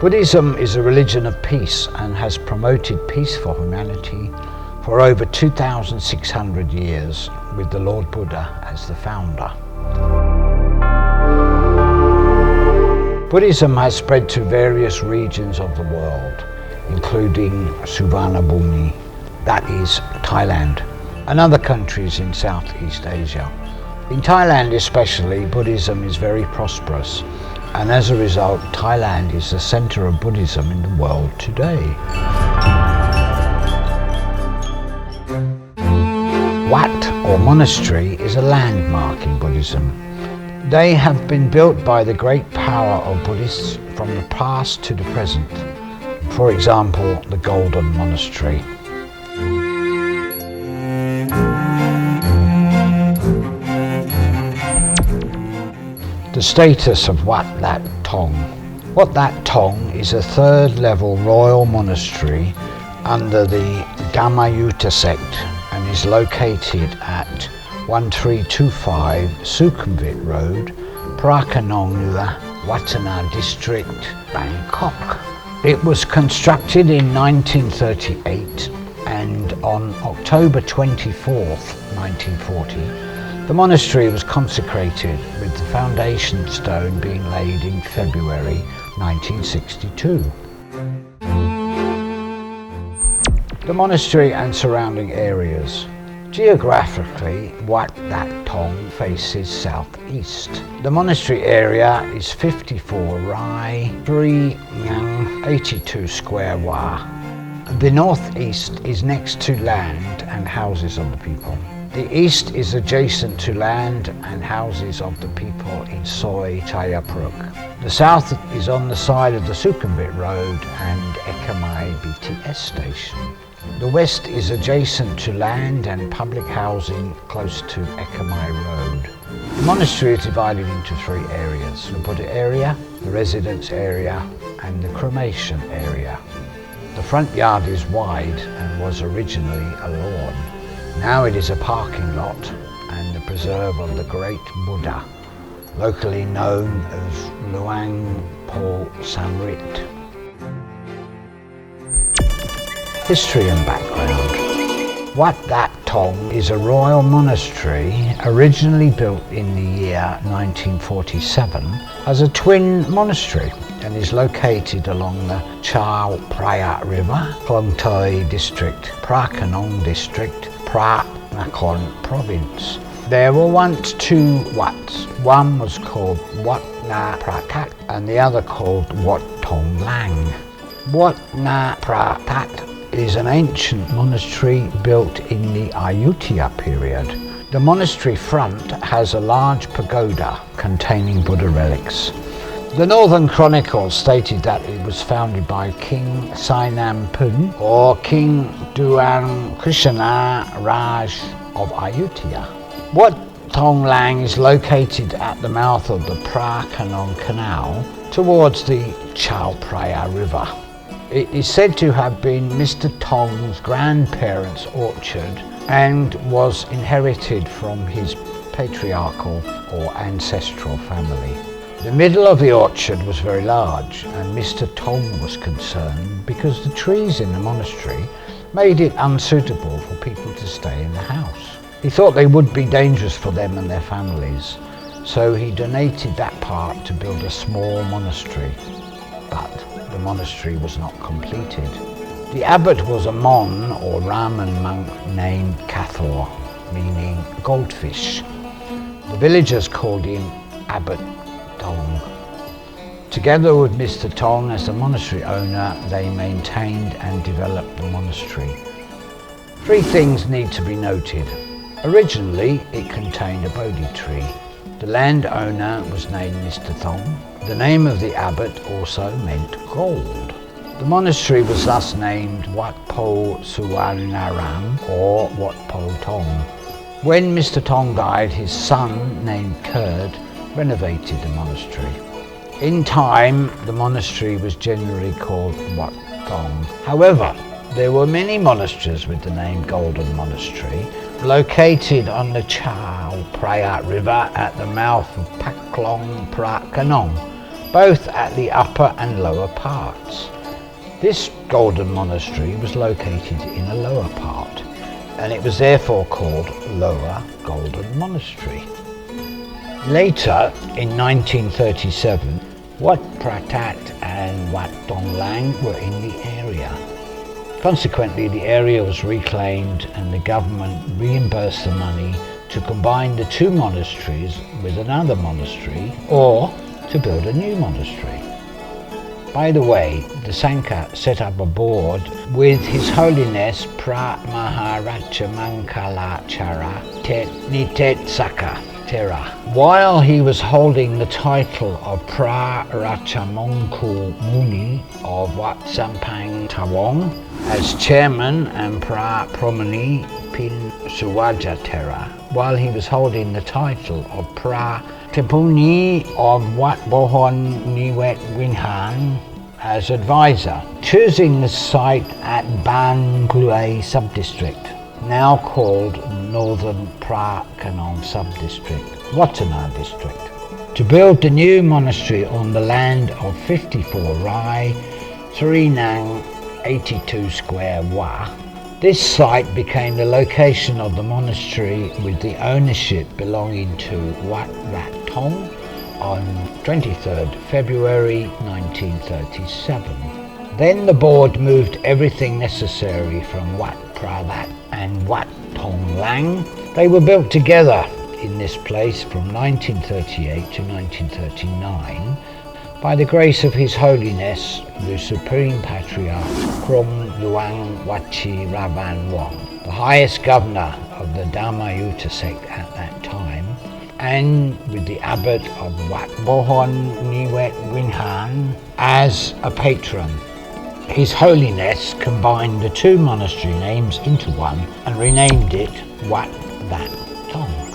Buddhism is a religion of peace and has promoted peace for humanity for over 2,600 years, with the Lord Buddha as the founder. Buddhism has spread to various regions of the world, including Suvarnabhumi, that is Thailand, and other countries in Southeast Asia. In Thailand especially, Buddhism is very prosperous, and as a result, Thailand is the center of Buddhism in the world today. Wat or monastery is a landmark in Buddhism. They have been built by the great power of Buddhists from the past to the present. For example, the Golden Monastery. The status of Wat That Thong. Wat That Thong is a third-level royal monastery under the Dhammayutta sect and is located at 1325 Sukhumvit Road, Prakanongnuwa, Watana District, Bangkok. It was constructed in 1938, and on October 24th, 1940, the monastery was consecrated, with the foundation stone being laid in February 1962. The monastery and surrounding areas. Geographically, Wat That Thong faces southeast. The monastery area is 54 rai, 3 ngang, 82 square wa. The northeast is next to land and houses of the people. The east is adjacent to land and houses of the people in Soi Chayapruk. The south is on the side of the Sukhumvit Road and Ekamai BTS station. The west is adjacent to land and public housing close to Ekamai Road. The monastery is divided into three areas: the Buddha area, the residence area, and the cremation area. The front yard is wide and was originally a lawn. Now it is a parking lot and the preserve of the Great Buddha, locally known as Luang Po Samrit. History and background. Wat That Thong is a royal monastery originally built in the year 1947 as a twin monastery and is located along the Chao Phraya River, Klong Toi District, Prakanong District, Phra Nakhon Province. There were once two Wats. One was called Wat Na Pratat and the other called Wat Thong Lang. Wat Na Pratat is an ancient monastery built in the Ayutthaya period. The monastery front has a large pagoda containing Buddha relics. The Northern Chronicles stated that it was founded by King Sainam Pun or King Duang Krishna Raj of Ayutthaya. Wat Thong Lang is located at the mouth of the Phra Kanong Canal towards the Chao Phraya River. It is said to have been Mr. Thong's grandparents' orchard and was inherited from his patriarchal or ancestral family. The middle of the orchard was very large, and Mr. Thong was concerned because the trees in the monastery made it unsuitable for people to stay in the house. He thought they would be dangerous for them and their families, so he donated that part to build a small monastery. But the monastery was not completed. The abbot was a mon or Raman monk named Kathor, meaning goldfish. The villagers called him Abbot Thong. Together with Mr. Thong as the monastery owner, they maintained and developed the monastery. Three things need to be noted. Originally, it contained a Bodhi tree. The landowner was named Mr. Thong. The name of the abbot also meant gold. The monastery was thus named Wat Po Suwarnaram or Wat Po Thong. When Mr. Thong died, his son, named Kurd, renovated the monastery. In time, the monastery was generally called Wat Thong. However, there were many monasteries with the name Golden Monastery, located on the Chao Phraya River at the mouth of Pak Klong Phra Kanong. both at the upper and lower parts. This golden monastery was located in the lower part, and it was therefore called Lower Golden Monastery. Later, in 1937, Wat Phra That and Wat Thong Lang were in the area. Consequently, the area was reclaimed and the government reimbursed the money to combine the two monasteries with another monastery or to build a new monastery. By the way, the Sangha set up a board with His Holiness Pra Maharaja Mangalachara Nitetsaka Tera. While he was holding the title of Pra Ratchamongkul Muni of Wat Sampang Tawong as chairman and Pra Promani Pin Suwajatera, while he was holding the title of Pra Tepuni of Wat Bohon Niwet Winhan as advisor, choosing the site at Ban Glue Subdistrict, now called Northern Pra Kanong Subdistrict, Watana District, to build the new monastery on the land of 54 Rai, 3 Nang, 82 square Wa. This site became the location of the monastery with the ownership belonging to Wat Rat Thong on 23rd February 1937. Then the board moved everything necessary from Wat Phra That and Wat Thong Lang. They were built together in this place from 1938 to 1939 by the grace of His Holiness the Supreme Patriarch Krong Luang Wachi Ravan Wong, the highest governor of the Dharmayutta sect at that time, and with the abbot of Wat Bohon Niwet Winhan as a patron. His Holiness combined the two monastery names into one and renamed it Wat That Thong.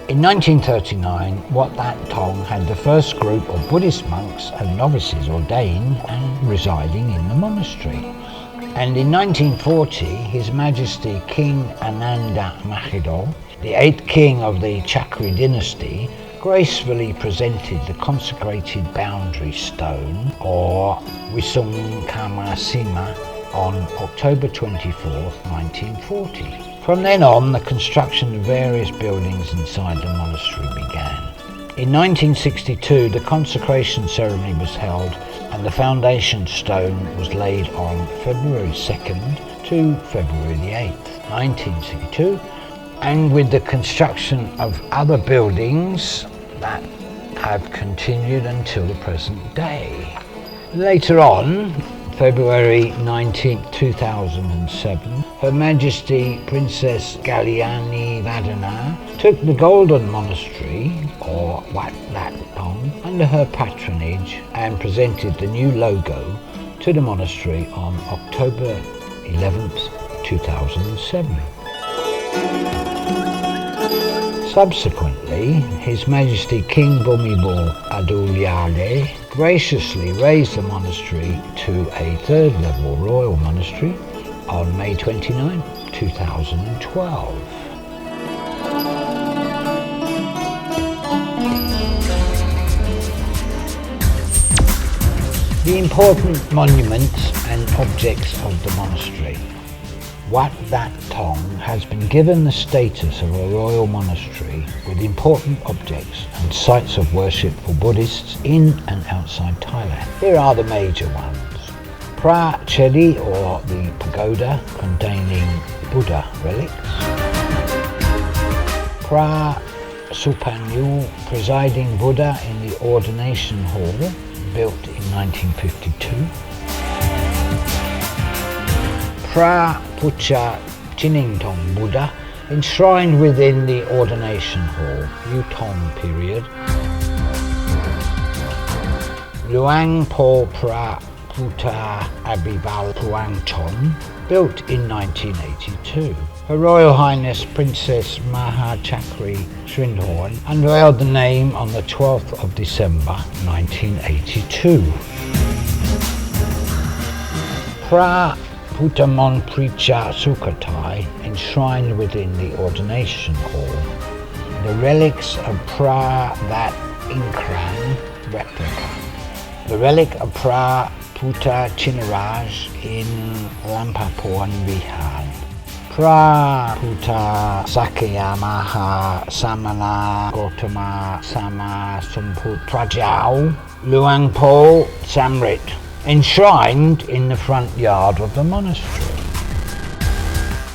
In 1939, Wat That Thong had the first group of Buddhist monks and novices ordained and residing in the monastery. And in 1940, His Majesty King Ananda Mahidol, the 8th king of the Chakri dynasty, gracefully presented the consecrated boundary stone, or Wisung Kamasima, on October 24, 1940. From then on, the construction of various buildings inside the monastery began. In 1962, the consecration ceremony was held and the foundation stone was laid on February 2nd to February the 8th, 1962, and with the construction of other buildings that have continued until the present day. Later on, February 19, 2007, Her Majesty Princess Kalyani Vadana took the Golden Monastery, or Wat Lat Thong, under her patronage and presented the new logo to the monastery on October 11th, 2007. Subsequently, His Majesty King Bhumibol Adulyadej graciously raised the monastery to a third-level royal monastery on May 29, 2012. The important monuments and objects of the monastery. Wat That Thong has been given the status of a royal monastery with important objects and sites of worship for Buddhists in and outside Thailand. Here are the major ones. Pra Chedi, or the pagoda containing Buddha relics. Pra Supanyu, presiding Buddha in the ordination hall, built in 1952. Pra Pucha Chiningtong Buddha, enshrined within the ordination hall, Yutong period. Luang Po Pra Puta Abibal Puangchon, built in 1982. Her Royal Highness Princess Mahachakri Srindhorn unveiled the name on the 12th of December 1982. Pra Putamon Pricha Sukhatai, enshrined within the ordination hall. The relics of Pra That Inkran, replica. The relic of Pra Puta Chinaraj in Lampaporn Vihar. Pra Puta Sakayamaha Samana Gautama Sama Sumput Prajau Luang Po Samrit, enshrined in the front yard of the monastery.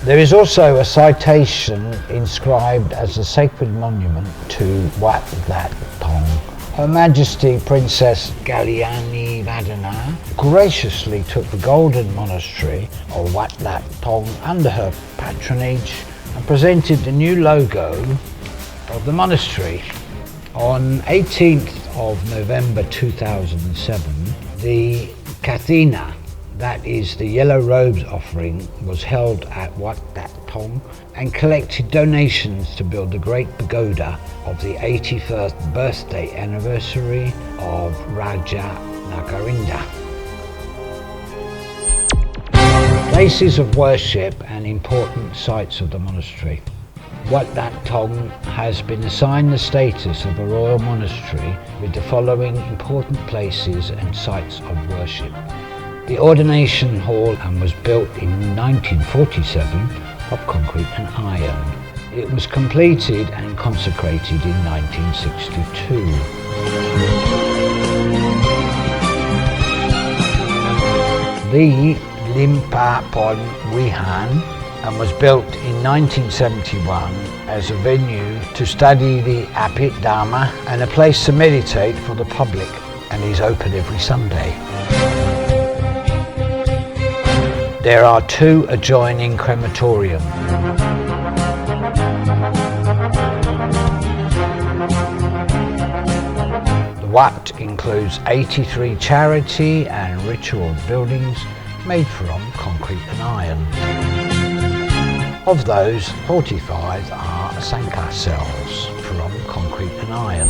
There is also a citation inscribed as a sacred monument to Wat That Thong. Her Majesty Princess Kalyani Vadana graciously took the golden monastery of Wat That Thong under her patronage and presented the new logo of the monastery. On 18th of November 2007, the Kathina, that is the Yellow Robes offering, was held at Wat Dat Thong and collected donations to build the Great Pagoda of the 81st birthday anniversary of Raja Nagarinda. Places of worship and important sites of the monastery. Wat Dat Thong has been assigned the status of a royal monastery with the following important places and sites of worship. The ordination hall was built in 1947 of concrete and iron. It was completed and consecrated in 1962. The Limpapon Wihan was built in 1971 as a venue to study the Abhidharma and a place to meditate for the public, and is open every Sunday. There are 2 adjoining crematoriums. The Wat includes 83 charity and ritual buildings made from concrete and iron. Of those, 45 are Sankar cells from concrete and iron.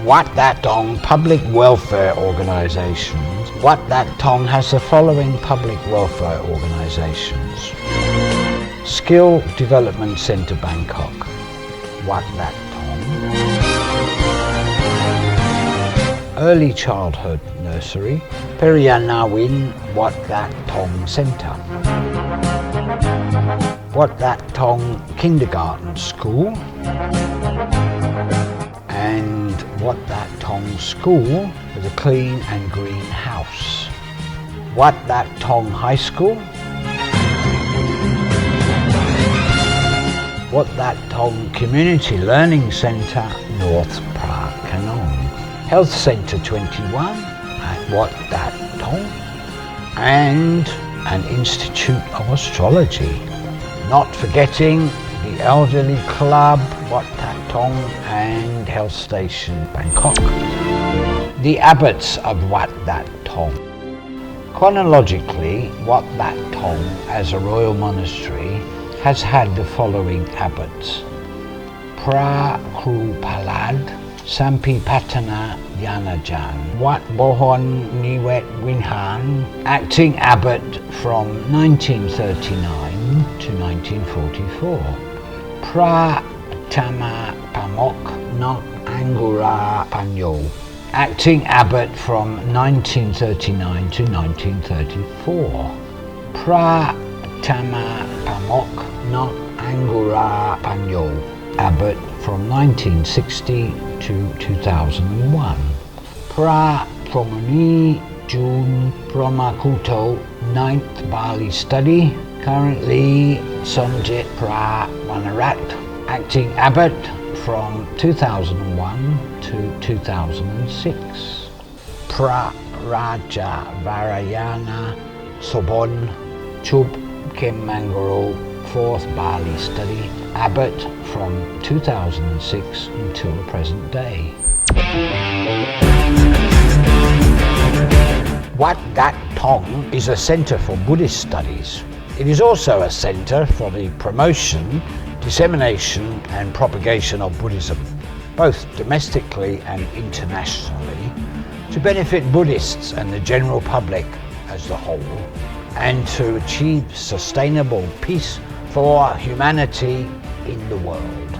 Wat Dat Thong public welfare organisations. Wat Dat Thong has the following public welfare organisations: Skill Development Centre Bangkok, Wat Dat Thong; Early Childhood Nursery, Periyanawin Wat Dat Thong Centre; Wat Dat Thong Kindergarten School; and Wat Dat Thong School with a clean and green house; Wat Dat Thong High School; Wat Dat Thong Community Learning Centre, North Pra Kanong; Health Centre 21 at Wat Dat Thong; and an Institute of Astrology. Not forgetting the Elderly Club, Wat Dat Thong, and Health Station Bangkok. The Abbots of Wat Dat Thong. Chronologically, Wat Dat Thong as a royal monastery has had the following abbots: Pra Kru Palad, Sampi Patana Yanajan, Wat Bohon Niwet Winhan, acting abbot from 1939 to 1944. Pra Tama Pamok Nok Angura Panyo, acting abbot from 1939 to 1934. Pra Tama Pamok Nok Angura Panyo, abbot from 1960 to 2001. Pra Promuni June Promakuto, 9th Bali study, currently Somjit Pra Wanarat, acting abbot from 2001 to 2006. Pra Raja Varayana Sobon Chub Kemmangaro, 4th Bali study, abbot from 2006 until the present day. Wat Dat Thong is a centre for Buddhist studies. It is also a centre for the promotion, dissemination and propagation of Buddhism, both domestically and internationally, to benefit Buddhists and the general public as the whole, and to achieve sustainable peace for humanity in the world.